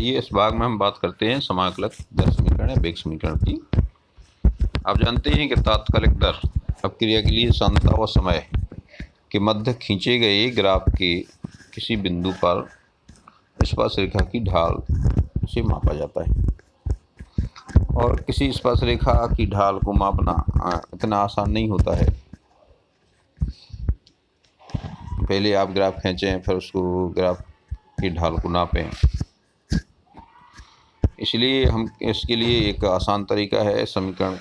आइए इस भाग में हम बात करते हैं समाकलक दर समीकरण या वेग समीकरण की। आप जानते हैं कि तात्कालिक दर अपक्रिया के लिए सांद्रता व समय के मध्य खींचे गए ग्राफ के किसी बिंदु पर स्पर्शरेखा की ढाल से मापा जाता है। और किसी स्पर्शरेखा की ढाल को मापना इतना आसान नहीं होता है। पहले आप ग्राफ खींचें, फिर उसको ग्राफ की ढाल को नापें। इसलिए हम इसके लिए एक आसान तरीका है, समीकरण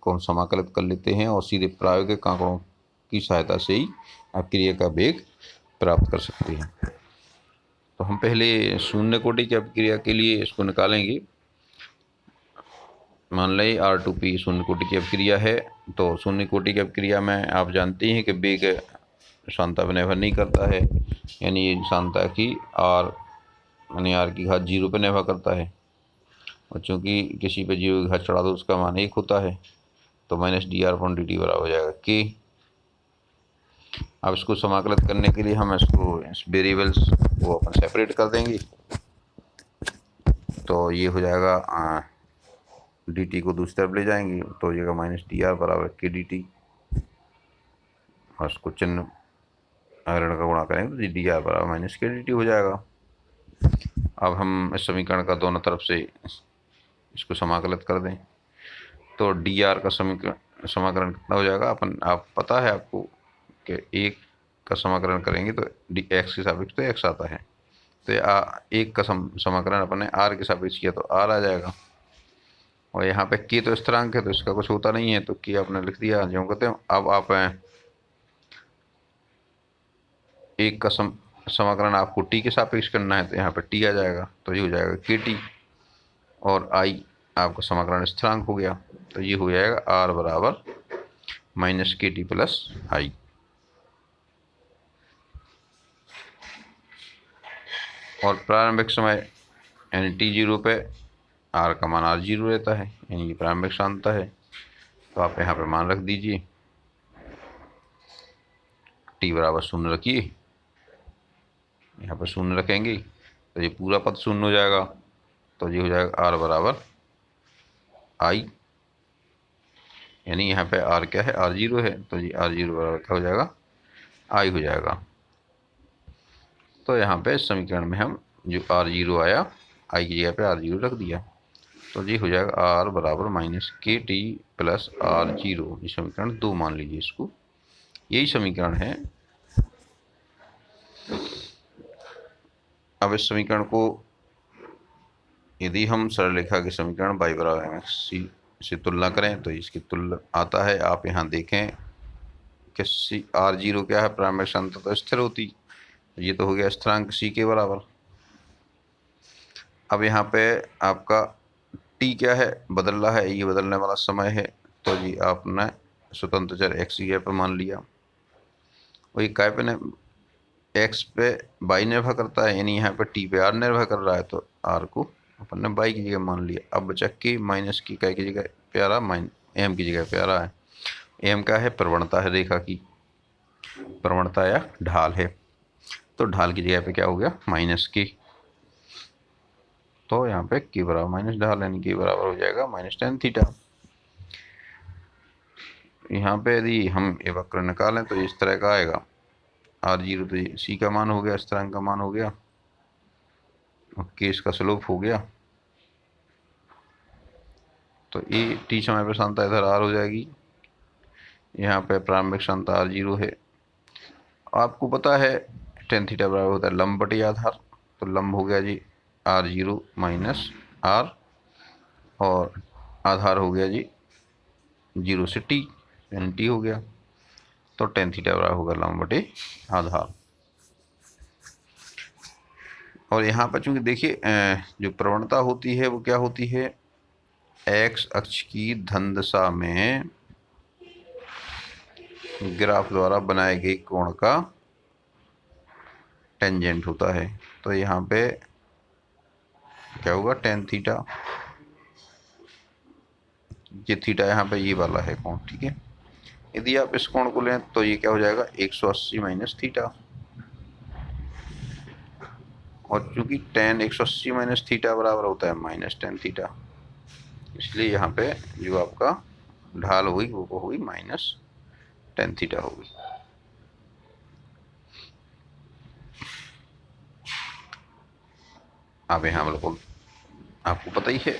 को हम समाकलित कर लेते हैं और सीधे प्रायोगिक आंकड़ों की सहायता से ही अपक्रिया का वेग प्राप्त कर सकते हैं। तो हम पहले शून्य कोटि की अपक्रिया के लिए इसको निकालेंगे। मान लें R2P शून्य कोटि की अपक्रिया है, तो शून्य कोटि की अपक्रिया में आप जानते हैं कि वेग सांद्रता पर निर्भर नहीं करता है, यानी सांद्रता की R की घात 0 पर निर्भर करता है। और चूँकि किसी पे 0 की घात चढ़ा दो उसका मान 1 होता है, तो -dr/dt बराबर हो जाएगा k। अब इसको समाकलित करने के लिए हम इस वेरिएबल्स को अपन सेपरेट कर देंगे। तो ये हो जाएगा dt को दूसरी तरफ ले जाएंगे तो हो जाएगा -dr बराबर k/dt, और उसको चिन्ह ऋण का गुणा करेंगे तो dr बराबर -k/dt हो जाएगा। अब हम इस समीकरण का दोनों तरफ से इसको समाकलित कर दें तो dr का समाकलन कितना हो जाएगा। आप पता है आपको कि एक का समाकलन करेंगे तो x के सापेक्ष तो x आता है, तो एक का समाकलन अपने r के सापेक्ष किया तो r आ जाएगा। और यहाँ पे k तो स्थिरांक है तो इसका कुछ होता नहीं है, तो k आपने लिख दिया जो कहते हैं। अब आप एक का समाकलन आपको t के सापेक्ष करना है तो यहाँ पे t आ जाएगा, तो ये हो जाएगा kt, और i आपका समाकलन स्थिरांक हो गया, तो ये हो जाएगा r बराबर -kt प्लस i। और प्रारंभिक समय यानी t0 पे r का मान r0 रहता है, यानी ये प्रारंभिक सांद्रता है। तो आप यहाँ पे मान रख दीजिए, t बराबर 0 रखिए, यहाँ पर 0 रखेंगे तो ये पूरा पद 0 हो जाएगा, तो ये हो जाएगा r बराबर i, यानी यहाँ पे r क्या है, r0 है, तो ये r0 बराबर क्या हो जाएगा, i हो जाएगा। तो यहाँ पे समीकरण में हम जो r0 आया i की जगह पे r0 रख दिया, तो ये हो जाएगा r बराबर -kt प्लस r0। ये समीकरण 2 मान लीजिए इसको, यही समीकरण है। अब इस समीकरण को यदि हम सरल रेखा के समीकरण y बराबर mx से तुलना करें तो इसकी तुल्य आता है। आप यहाँ देखें कि r0 क्या है, प्रारंभिक सांद्रता तो स्थिर होती, ये तो हो गया स्थिरांक c के बराबर। अब यहाँ पे आपका t क्या है, बदल रहा है, ये बदलने वाला समय है, तो जी आपने स्वतंत्र चर x की जगह पर मान लिया। वही काय पे x पे y निर्भर करता है, यानी यहाँ पे t पे r निर्भर कर रहा है, तो r को अपन ने y की जगह मान लिया। अब बचा k माइनस की काय की जगह पे आ रहा, m की जगह पे आ रहा है। m क्या है, प्रवणता है, रेखा की प्रवणता या ढाल है, तो ढाल की जगह पे क्या हो गया, -k। तो यहाँ पे k बराबर माइनस ढाल, यानी k बराबर हो जाएगा -tan थीटा। यहाँ पे यदि हम ये वक्र निकालें तो इस तरह का आएगा, r0 तो c का मान हो गया, स्थिरांक का मान हो गया, और k इसका स्लोप हो गया, तो ये t समय पर सांद्रता इधर r हो जाएगी। यहाँ पे प्रारंभिक सांद्रता r0 है। आपको पता है tan थीटा बराबर होता है लंब बटे आधार, तो लंब हो गया जी r0 माइनस r, और आधार हो गया जी 0 से t, यानी t हो गया, तो tan थीटा बराबर होगा लंब बटे आधार। और यहाँ पर चूंकि देखिए जो प्रवणता होती है वो क्या होती है, x अक्ष की धन दिशा में ग्राफ द्वारा बनाए गए कोण का टेंजेंट होता है। तो यहाँ पे क्या होगा, tan थीटा, ये थीटा यहाँ पे ये वाला है कोण, ठीक है। यदि आप इस कोण को लें तो ये क्या हो जाएगा, 180 माइनस थीटा। और चूंकि tan 180 माइनस थीटा बराबर होता है माइनस tan थीटा, इसलिए यहाँ पे जो आपका ढाल हुई वो हुई माइनस tan थीटा होगी। अब यहाँ बिल्कुल आपको पता ही है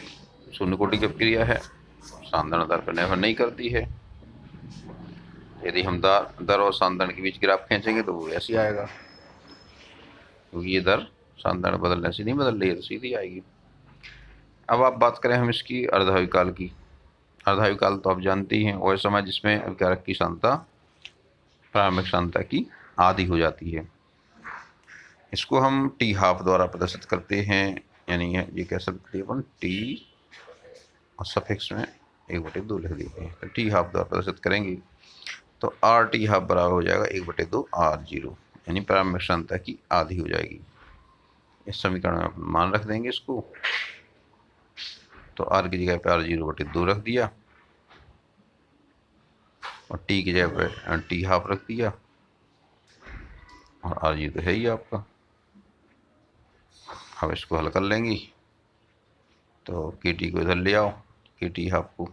शून्य कोटि की क्रिया है, सांद्रण दर पर निर्भर नहीं करती है। यदि हम दर और सांद्रण के बीच ग्राफ खींचेंगे तो वो ऐसे आएगा, क्योंकि ये दर सांद्रण बदलने से नहीं बदल रही है तो सीधी आएगी। अब आप बात करें हम इसकी अर्धायुकाल की। अर्धायुकाल तो आप जानते ही हैं, वह समय जिसमें अभिकारक की सांद्रता प्रारंभिक सांद्रता की आधी हो जाती है। इसको हम टी हाफ द्वारा प्रदर्शित करते हैं, यानी ये कह सकते हैं अपन टी और सफिक्स में 1/2 लिख देते हैं, तो टी हाफ द्वारा प्रदर्शित करेंगे तो आर टी हाफ बराबर हो जाएगा 1/2 R0, यानी प्रारंभिक सांद्रता की आधी हो जाएगी। इस समीकरण में अपन मान रख देंगे इसको, तो आर की जगह पे R0/2 रख दिया और टी की जगह पे टी हाफ रख दिया, और R0 तो है ही आपका। अब इसको हल कर लेंगे तो के टी को इधर ले आओ, के टी हाफ को,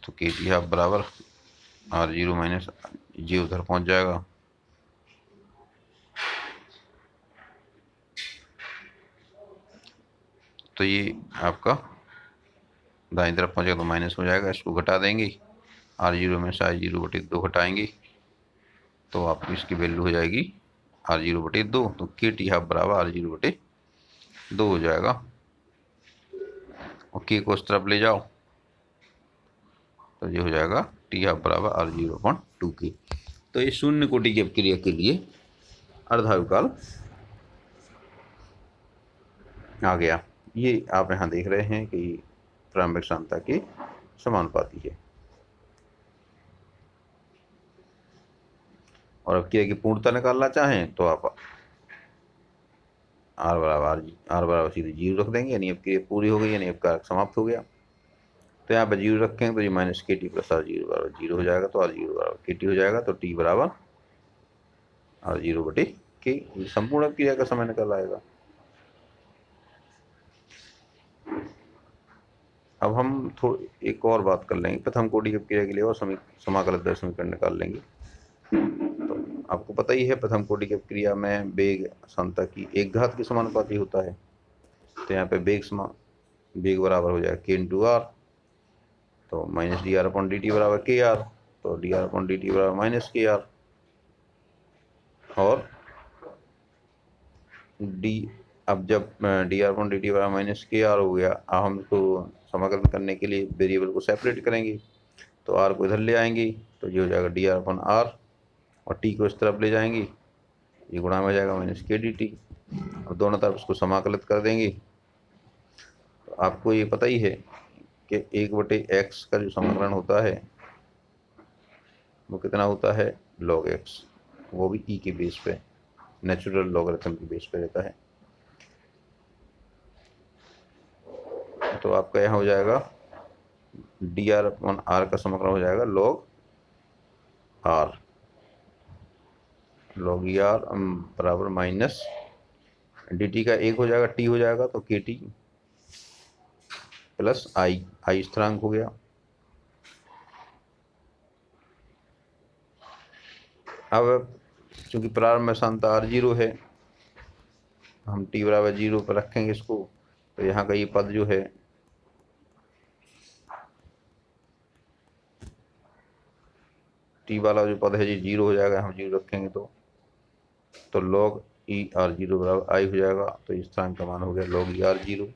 तो के टी हाफ बराबर R0 माइनस जी उधर पहुंच जाएगा, तो ये आपका दाईं तरफ पहुंचेगा तो माइनस हो जाएगा। इसको घटा देंगे, R0 में से R0/2 घटाएंगे तो आपको इसकी वैल्यू हो जाएगी R0/2, तो के टी हाफ बराबर R0/2 हो जाएगा। और के को उस तरफ ले जाओ तो ये हो जाएगा टी हाफ बराबर R0/2 के। तो ये शून्य कोटि की अपक्रिया के लिए अर्धायुकाल आ गया। ये आप यहाँ देख रहे हैं कि प्रारंभिक सांद्रता के समानुपाती है। और अब क्या कि पूर्णता निकालना चाहें तो आप आर बराबर सीधे 0 रख देंगे, यानी अब क्रिया पूरी हो गई, यानी अब कारक समाप्त हो गया। तो यहाँ पर 0 रखेंगे तो ये माइनस के टी प्लस R0 बराबर 0 हो जाएगा, तो R0 बराबर के टी हो जाएगा, तो टी बराबर R0/के संपूर्ण क्रिया का समय निकल आएगा। अब हम एक और बात कर लेंगे, प्रथम कोटि की क्रिया के लिए और समाकलित दर समीकरण निकाल लेंगे। तो आपको पता ही है प्रथम कोटि की क्रिया में वेग सांद्रता की 1 घात के समानुपाती होता है, तो यहाँ पे वेग बराबर हो जाएगा k/r, तो माइनस dr/dt बराबर kr, तो dr/dt बराबर माइनस kr, और अब जब dr/dt बराबर माइनस kr हो गया, अब हम इसको समाकलन करने के लिए वेरिएबल को सेपरेट करेंगे, तो r को इधर ले आएंगे तो ये हो जाएगा dr/r, और t को इस तरफ ले जाएंगे, ये गुणा में हो जाएगा माइनस k/dt। अब दोनों तरफ इसको समाकलित कर देंगे, तो आपको ये पता ही है कि 1/x का जो समाकलन होता है वो कितना होता है log x, वो भी e के बेस पे, नेचुरल लॉगरिथम के बेस पे रहता है। तो आपका यहाँ हो जाएगा dr/r का समाकलन हो जाएगा log r बराबर माइनस dt का 1 हो जाएगा, t हो जाएगा, तो kt प्लस i स्थिरांक हो गया। अब चूंकि प्रारंभ में सांद्रता R0 है, हम t बराबर 0 पर रखेंगे इसको, तो यहाँ का ये पद जो है t वाला जो पद है ये 0 हो जाएगा, हम 0 रखेंगे तो log e R0 बराबर i हो जाएगा, तो इस स्थान का मान हो गया log e R0,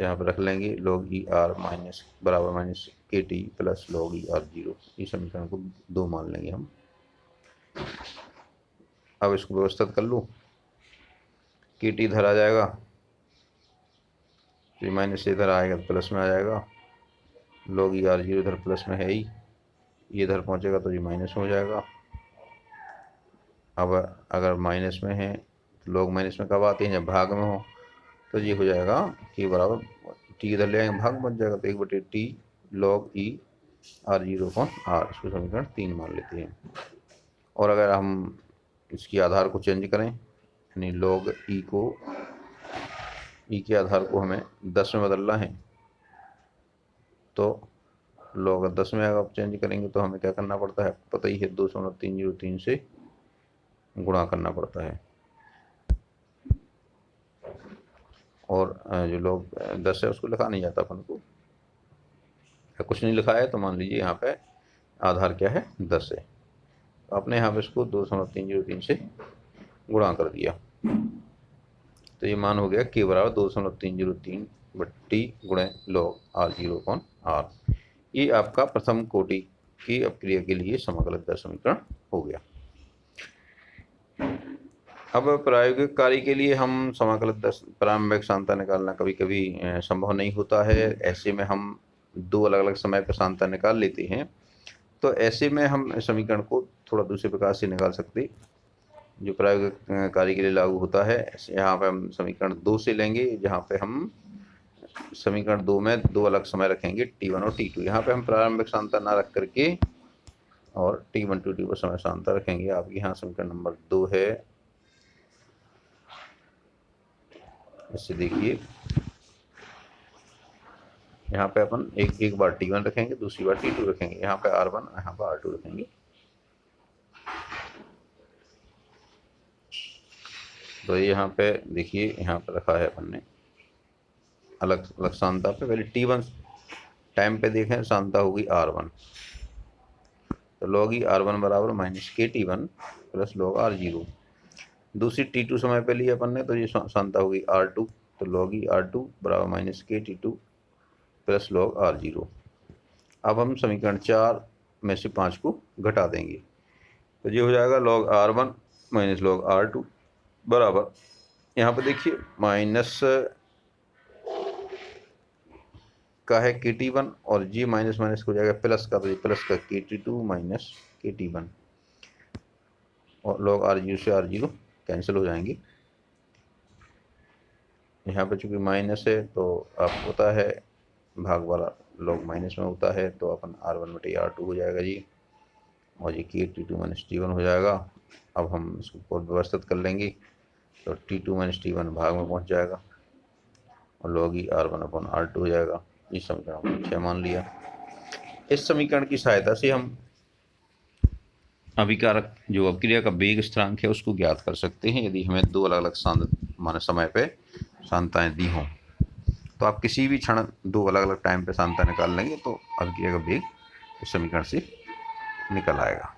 यहाँ पर रख लेंगे log e r माइनस बराबर माइनस के T plus log e R0। इस समीकरण को 2 मान लेंगे हम। अब इसको व्यवस्थित कर लूँ, के टी इधर आ जाएगा, तो माइनस से इधर आएगा तो प्लस में आ जाएगा, log e R0 इधर प्लस में है ही, ये इधर पहुँचेगा तो ये माइनस में हो जाएगा। अब अगर माइनस में है तो लोग माइनस में कब आते हैं, जब भाग में हो, तो ये हो जाएगा कि बराबर टी इधर ले आएंगे, भाग बन जाएगा, तो 1/t log e R0/r, इसको समीकरण 3 मान लेते हैं। और अगर हम इसकी आधार को चेंज करें, यानी log ई के आधार को हमें 10 में बदलना है। तो log 10 में अगर आप चेंज करेंगे तो हमें क्या करना पड़ता है, आपको पता ही है, 2.303 से गुणा करना पड़ता है। और जो log 10 है उसको लिखा नहीं जाता अपन को, कुछ नहीं लिखा है तो मान लीजिए यहाँ पे आधार क्या है, 10 है। तो आपने यहाँ पे इसको 2.303 से गुणा कर दिया, तो ये मान हो गया k बराबर 2.303 बट्टी गुणे log r0/r। ये आपका प्रथम कोटि की अपक्रिया के लिए समाकलित दर समीकरण हो गया। अब प्रायोगिक कार्य के लिए हम समाकलित दर प्रारंभिक सांता निकालना कभी कभी संभव नहीं होता है। ऐसे में हम दो अलग अलग समय पर सांता निकाल लेते हैं। तो ऐसे में हम समीकरण को थोड़ा दूसरे प्रकार से निकाल सकते, जो प्रायोगिक कार्य के लिए लागू होता है। यहाँ पे हम समीकरण 2 से लेंगे, जहाँ पे हम समीकरण 2 में दो अलग समय रखेंगे, t1 और t2। यहाँ पे हम प्रारंभिक सांता ना रख करके और t1 t2 पर समय सांता रखेंगे। आपके यहाँ समीकरण नंबर 2 है, इससे देखिए यहाँ पे अपन एक बार t1 रखेंगे, दूसरी बार t2 रखेंगे। यहाँ पे r1, यहाँ पे r2 रखेंगे। तो यहाँ पे देखिए, यहाँ पे रखा है अपन ने अलग अलग सांता पे। पहले t1 टाइम पे देखें, सांता होगी r1, तो log r1 बराबर माइनस के t1 प्लस log r0। दूसरी t2 समय पे लिए अपन ने, तो ये सांता होगी r2, तो log r2 बराबर माइनस के t2 प्लस log r0। अब हम समीकरण 4 में से 5 को घटा देंगे, तो ये हो जाएगा log r1 minus log r2 बराबर, यहाँ पे देखिए माइनस का है के t1 और जी माइनस माइनस हो जाएगा प्लस का, तो ये प्लस का के t2 माइनस के t1, और log r0 से r0 कैंसिल हो जाएंगे। यहाँ पे चूंकि माइनस है तो आपको पता है भाग वाला log माइनस में होता है, तो अपन r1 बटे r2 हो जाएगा जी, और ये के t2 माइनस t1 हो जाएगा। अब हम इसको व्यवस्थित कर लेंगे, तो t2 माइनस t1 भाग में पहुँच जाएगा और log r1/r2 हो जाएगा। इस समीकरण को 6 मान लिया। इस समीकरण की सहायता से हम अभिकारक जो अपक्रिया का वेग स्थिरांक है उसको ज्ञात कर सकते हैं, यदि हमें दो अलग अलग समय पे सांताएं दी हों। तो आप किसी भी क्षण दो अलग अलग टाइम पे सांता निकाल लेंगे तो अभिक्रिया का वेग इस समीकरण से निकल आएगा।